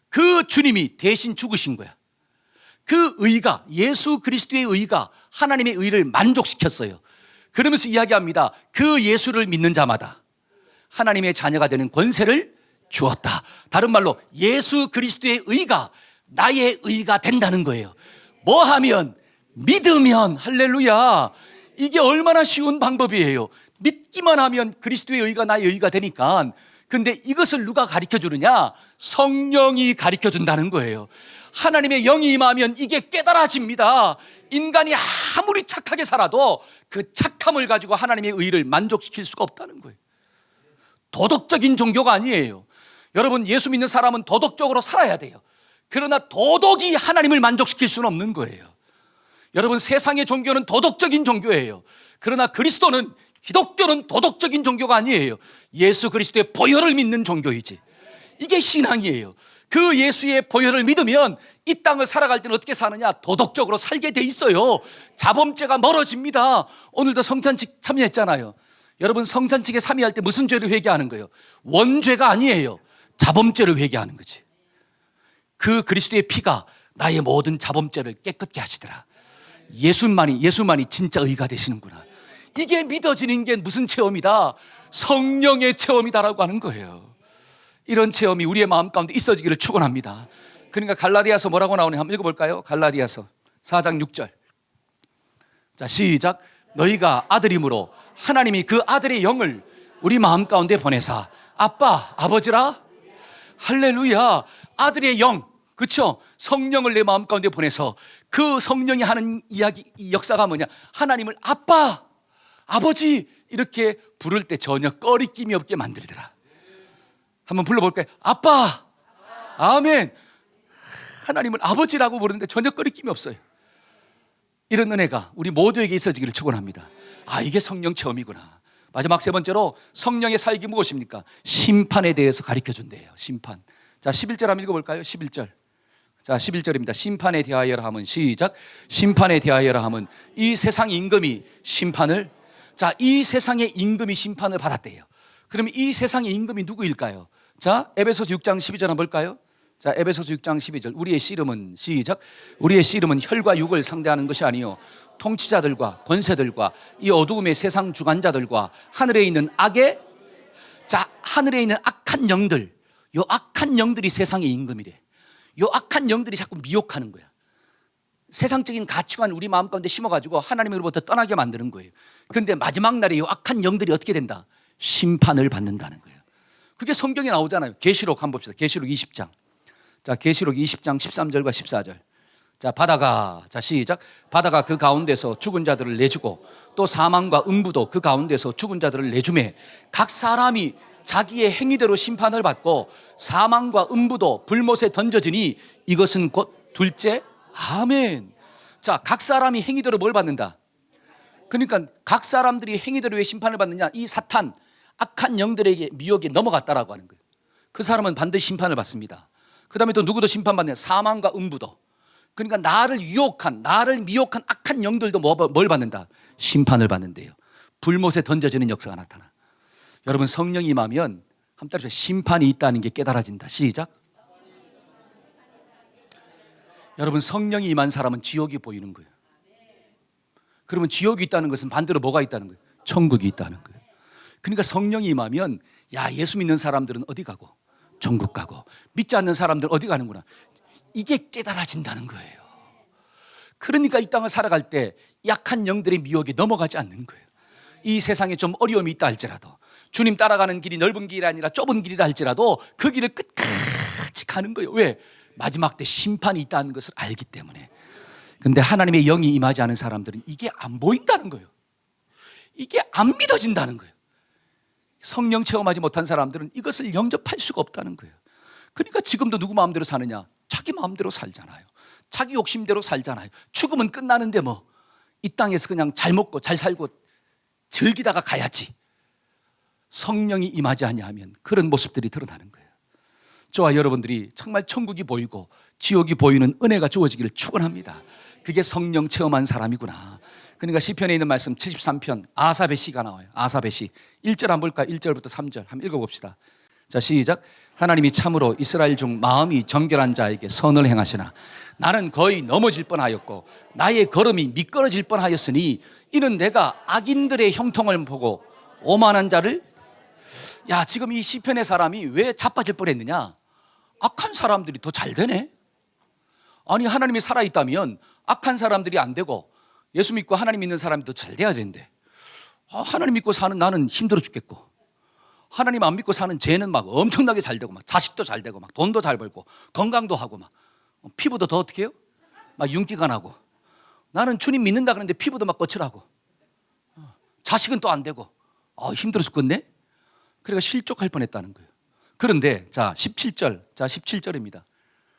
Speaker 1: 그 주님이 대신 죽으신 거야. 그 의가, 예수 그리스도의 의가 하나님의 의를 만족시켰어요. 그러면서 이야기합니다. 그 예수를 믿는 자마다 하나님의 자녀가 되는 권세를 주었다. 다른 말로 예수 그리스도의 의가 나의 의가 된다는 거예요. 뭐 하면? 믿으면. 할렐루야. 이게 얼마나 쉬운 방법이에요. 믿기만 하면 그리스도의 의가 나의 의가 되니까. 근데 이것을 누가 가르쳐 주느냐? 성령이 가르쳐 준다는 거예요. 하나님의 영이 임하면 이게 깨달아집니다. 인간이 아무리 착하게 살아도 그 착함을 가지고 하나님의 의를 만족시킬 수가 없다는 거예요. 도덕적인 종교가 아니에요. 여러분, 예수 믿는 사람은 도덕적으로 살아야 돼요. 그러나 도덕이 하나님을 만족시킬 수는 없는 거예요. 여러분, 세상의 종교는 도덕적인 종교예요. 그러나 그리스도는, 기독교는 도덕적인 종교가 아니에요. 예수 그리스도의 보혈을 믿는 종교이지. 이게 신앙이에요. 그 예수의 보혈을 믿으면 이 땅을 살아갈 때는 어떻게 사느냐? 도덕적으로 살게 돼 있어요. 자범죄가 멀어집니다. 오늘도 성찬식 참여했잖아요. 여러분, 성찬식에 참여할 때 무슨 죄를 회개하는 거예요? 원죄가 아니에요. 자범죄를 회개하는 거지. 그 그리스도의 피가 나의 모든 자범죄를 깨끗게 하시더라. 예수만이 진짜 의가 되시는구나. 이게 믿어지는 게 무슨 체험이다? 성령의 체험이다라고 하는 거예요. 이런 체험이 우리의 마음 가운데 있어지기를 축원합니다. 그러니까 갈라디아서 뭐라고 나오냐 한번 읽어볼까요? 갈라디아서 4장 6절. 자, 시작. 너희가 아들임으로 하나님이 그 아들의 영을 우리 마음 가운데 보내사 아빠, 아버지라. 할렐루야. 아들의 영, 그렇죠? 성령을 내 마음 가운데 보내서 그 성령이 하는 이야기, 이 역사가 뭐냐? 하나님을 아빠, 아버지 이렇게 부를 때 전혀 꺼리낌이 없게 만들더라. 한번 불러볼까요? 아빠, 아멘. 하나님을 아버지라고 부르는데 전혀 꺼리낌이 없어요. 이런 은혜가 우리 모두에게 있어지기를 축원합니다. 아, 이게 성령 체험이구나. 마지막 세 번째로 성령의 사역이 무엇입니까? 심판에 대해서 가르쳐 준대요. 심판. 자, 11절 한번 읽어볼까요? 11절. 자, 11절입니다. 심판에 대하여라 하면, 시작. 심판에 대하여라 하면 이 세상 임금이 심판을, 자, 이 세상의 임금이 심판을 받았대요. 그러면 이 세상의 임금이 누구일까요? 자, 에베소서 6장 12절 한번 볼까요? 자, 에베소서 6장 12절. 우리의 씨름은, 시작. 우리의 씨름은 혈과 육을 상대하는 것이 아니요 통치자들과 권세들과 이 어두움의 세상 주관자들과 하늘에 있는 악의, 자, 하늘에 있는 악한 영들, 요 악한 영들이 세상의 임금이래. 요 악한 영들이 자꾸 미혹하는 거야. 세상적인 가치관 우리 마음 가운데 심어가지고 하나님으로부터 떠나게 만드는 거예요. 그런데 마지막 날에 요 악한 영들이 어떻게 된다? 심판을 받는다는 거예요. 그게 성경에 나오잖아요. 계시록 한번 봅시다. 계시록 20장. 자, 계시록 20장 13절과 14절. 자, 바다가, 자, 시작. 바다가 그 가운데서 죽은 자들을 내주고 또 사망과 음부도 그 가운데서 죽은 자들을 내주매 각 사람이 자기의 행위대로 심판을 받고 사망과 음부도 불못에 던져지니 이것은 곧 둘째. 아멘. 자, 각 사람이 행위대로 뭘 받는다? 그러니까 각 사람들이 행위대로 왜 심판을 받느냐? 이 사탄, 악한 영들에게 미혹에 넘어갔다라고 하는 거예요. 그 사람은 반드시 심판을 받습니다. 그 다음에 또 누구도 심판받느냐? 사망과 음부도. 그러니까 나를 유혹한, 나를 미혹한 악한 영들도 뭘 받는다? 심판을 받는데요. 불못에 던져지는 역사가 나타나. 여러분, 성령이 임하면 한번 따라서 심판이 있다는 게 깨달아진다. 시작. 여러분, 성령이 임한 사람은 지옥이 보이는 거예요. 그러면 지옥이 있다는 것은 반대로 뭐가 있다는 거예요? 천국이 있다는 거예요. 그러니까 성령이 임하면, 야, 예수 믿는 사람들은 어디 가고? 천국 가고. 믿지 않는 사람들 어디 가는구나. 이게 깨달아진다는 거예요. 그러니까 이 땅을 살아갈 때 약한 영들의 미혹에 넘어가지 않는 거예요. 이 세상에 좀 어려움이 있다 할지라도, 주님 따라가는 길이 넓은 길이 아니라 좁은 길이라 할지라도 그 길을 끝까지 가는 거예요. 왜? 마지막 때 심판이 있다는 것을 알기 때문에. 근데 하나님의 영이 임하지 않은 사람들은 이게 안 보인다는 거예요. 이게 안 믿어진다는 거예요. 성령 체험하지 못한 사람들은 이것을 영접할 수가 없다는 거예요. 그러니까 지금도 누구 마음대로 사느냐? 자기 마음대로 살잖아요. 자기 욕심대로 살잖아요. 죽으면 끝나는데 뭐 이 땅에서 그냥 잘 먹고 잘 살고 즐기다가 가야지. 성령이 임하지 아니하면 그런 모습들이 드러나는 거예요. 저와 여러분들이 정말 천국이 보이고 지옥이 보이는 은혜가 주어지기를 축원합니다. 그게 성령 체험한 사람이구나. 그러니까 시편에 있는 말씀 73편 아삽의 시가 나와요. 아삽의 시 1절 한번 볼까요? 1절부터 3절 한번 읽어봅시다. 자, 시작. 하나님이 참으로 이스라엘 중 마음이 정결한 자에게 선을 행하시나 나는 거의 넘어질 뻔하였고 나의 걸음이 미끄러질 뻔하였으니 이는 내가 악인들의 형통을 보고 오만한 자를 지금 이 시편의 사람이 왜 자빠질 뻔했느냐? 악한 사람들이 더 잘 되네. 아니, 하나님이 살아있다면 악한 사람들이 안 되고 예수 믿고 하나님 믿는 사람이 더 잘 돼야 되는데 하나님 믿고 사는 나는 힘들어 죽겠고 하나님 안 믿고 사는 쟤는 막 엄청나게 잘 되고 막 자식도 잘 되고 막 돈도 잘 벌고 건강도 하고 막 피부도 더 어떻게 해요? 막 윤기가 나고 나는 주님 믿는다 그러는데 피부도 막 거칠하고 자식은 또 안 되고 힘들어 죽겠네. 그러니까 실족할 뻔했다는 거예요. 그런데 자 17절입니다.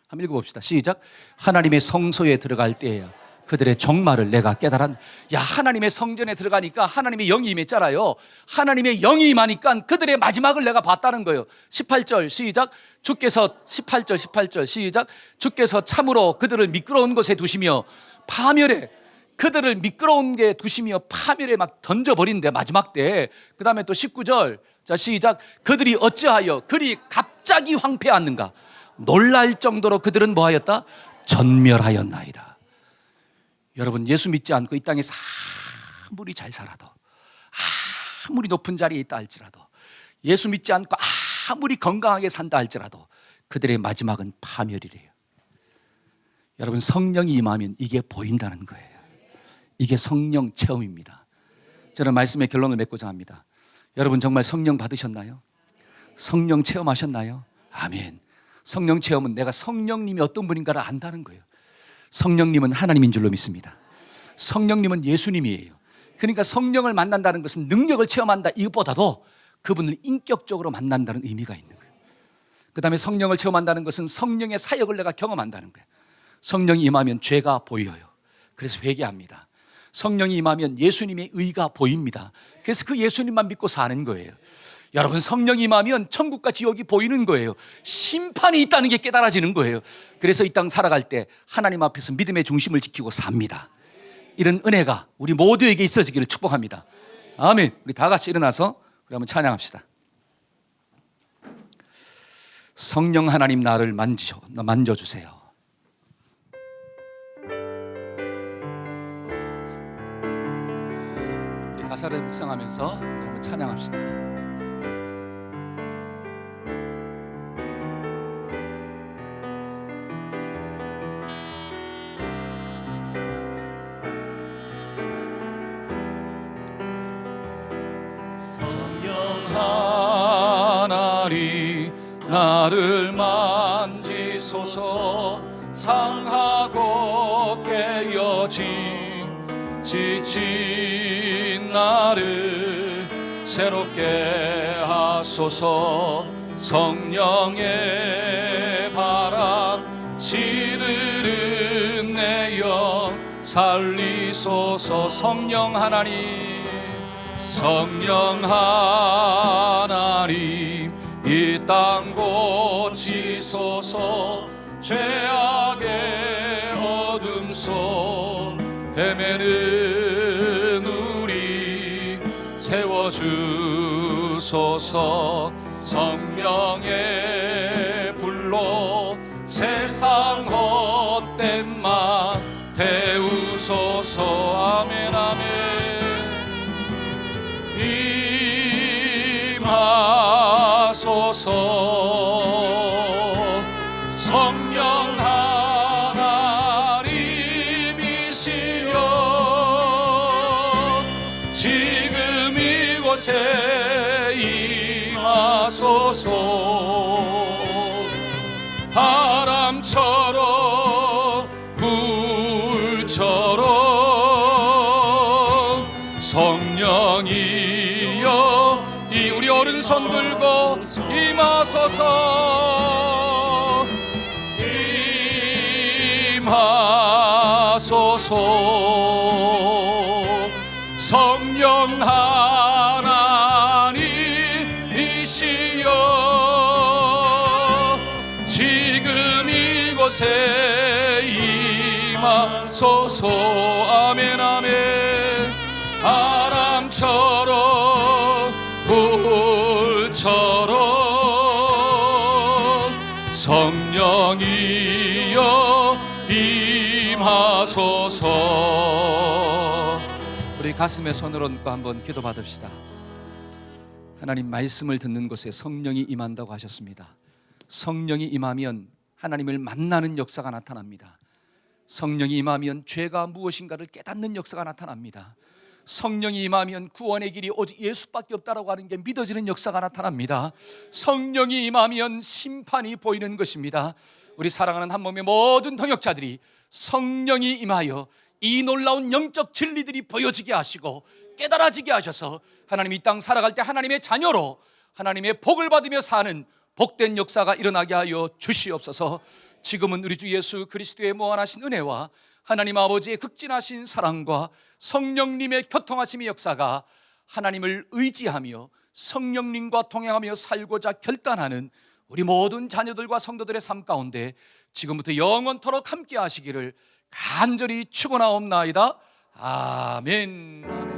Speaker 1: 한번 읽어봅시다. 시작. 하나님의 성소에 들어갈 때에야 그들의 종말을 내가 깨달았. 하나님의 성전에 들어가니까 하나님의 영이 임했잖아요. 하나님의 영이 임하니까 그들의 마지막을 내가 봤다는 거예요. 18절 시작. 18절 시작. 주께서 참으로 그들을 미끄러운 곳에 두시며 파멸에 그들을 미끄러운 게 두시며 파멸에 막 던져버린대 마지막 때. 그 다음에 또 19절 자 시작. 그들이 어찌하여 그리 갑자기 황폐하였는가. 놀랄 정도로 그들은 뭐하였다? 전멸하였나이다. 여러분, 예수 믿지 않고 이 땅에서 아무리 잘 살아도 아무리 높은 자리에 있다 할지라도 예수 믿지 않고 아무리 건강하게 산다 할지라도 그들의 마지막은 파멸이래요. 여러분, 성령이 임하면 이게 보인다는 거예요. 이게 성령 체험입니다. 저는 말씀의 결론을 맺고자 합니다. 여러분, 정말 성령 받으셨나요? 성령 체험하셨나요? 아멘. 성령 체험은 내가 성령님이 어떤 분인가를 안다는 거예요. 성령님은 하나님인 줄로 믿습니다. 성령님은 예수님이에요. 그러니까 성령을 만난다는 것은 능력을 체험한다 이것보다도 그분을 인격적으로 만난다는 의미가 있는 거예요. 그 다음에 성령을 체험한다는 것은 성령의 사역을 내가 경험한다는 거예요. 성령이 임하면 죄가 보여요. 그래서 회개합니다. 성령이 임하면 예수님의 의가 보입니다. 그래서 그 예수님만 믿고 사는 거예요. 여러분, 성령이 임하면 천국과 지옥이 보이는 거예요. 심판이 있다는 게 깨달아지는 거예요. 그래서 이 땅 살아갈 때 하나님 앞에서 믿음의 중심을 지키고 삽니다. 이런 은혜가 우리 모두에게 있어지기를 축복합니다. 아멘. 우리 다 같이 일어나서 우리 한번 찬양합시다. 성령 하나님, 나를 만져주세요. 우리 가사를 묵상하면서 우리 한번 찬양합시다. 나를 만지소서. 상하고 깨어진 지친 나를 새롭게 하소서. 성령의 바람 시들은 내 영 살리소서. 성령 하나님, 성령 하나님, 이 땅 고치소서. 죄악의 어둠 속 헤매는 우리 세워주소서. 성령의 불로 세상 헛된 맘 태우소서. 아멘 아멘. 성령 하나님이시여 지금 이곳에 임하소서. 바람처럼 물처럼 성령이여 이 우리 오른손 들고 임하소서. 지금 이곳에 임하소서. 아멘 아멘. 바람처럼 불처럼 성령이여 임하소서. 우리 가슴에 손을 얹고 한번 기도 받읍시다. 하나님, 말씀을 듣는 곳에 성령이 임한다고 하셨습니다. 성령이 임하면 하나님을 만나는 역사가 나타납니다. 성령이 임하면 죄가 무엇인가를 깨닫는 역사가 나타납니다. 성령이 임하면 구원의 길이 오직 예수밖에 없다라고 하는 게 믿어지는 역사가 나타납니다. 성령이 임하면 심판이 보이는 것입니다. 우리 사랑하는 한몸의 모든 동역자들이 성령이 임하여 이 놀라운 영적 진리들이 보여지게 하시고 깨달아지게 하셔서 하나님 이 땅 살아갈 때 하나님의 자녀로 하나님의 복을 받으며 사는 복된 역사가 일어나게 하여 주시옵소서. 지금은 우리 주 예수 그리스도의 무한하신 은혜와 하나님 아버지의 극진하신 사랑과 성령님의 교통하심의 역사가 하나님을 의지하며 성령님과 동행하며 살고자 결단하는 우리 모든 자녀들과 성도들의 삶 가운데 지금부터 영원토록 함께 하시기를 간절히 축원하옵나이다. 아멘.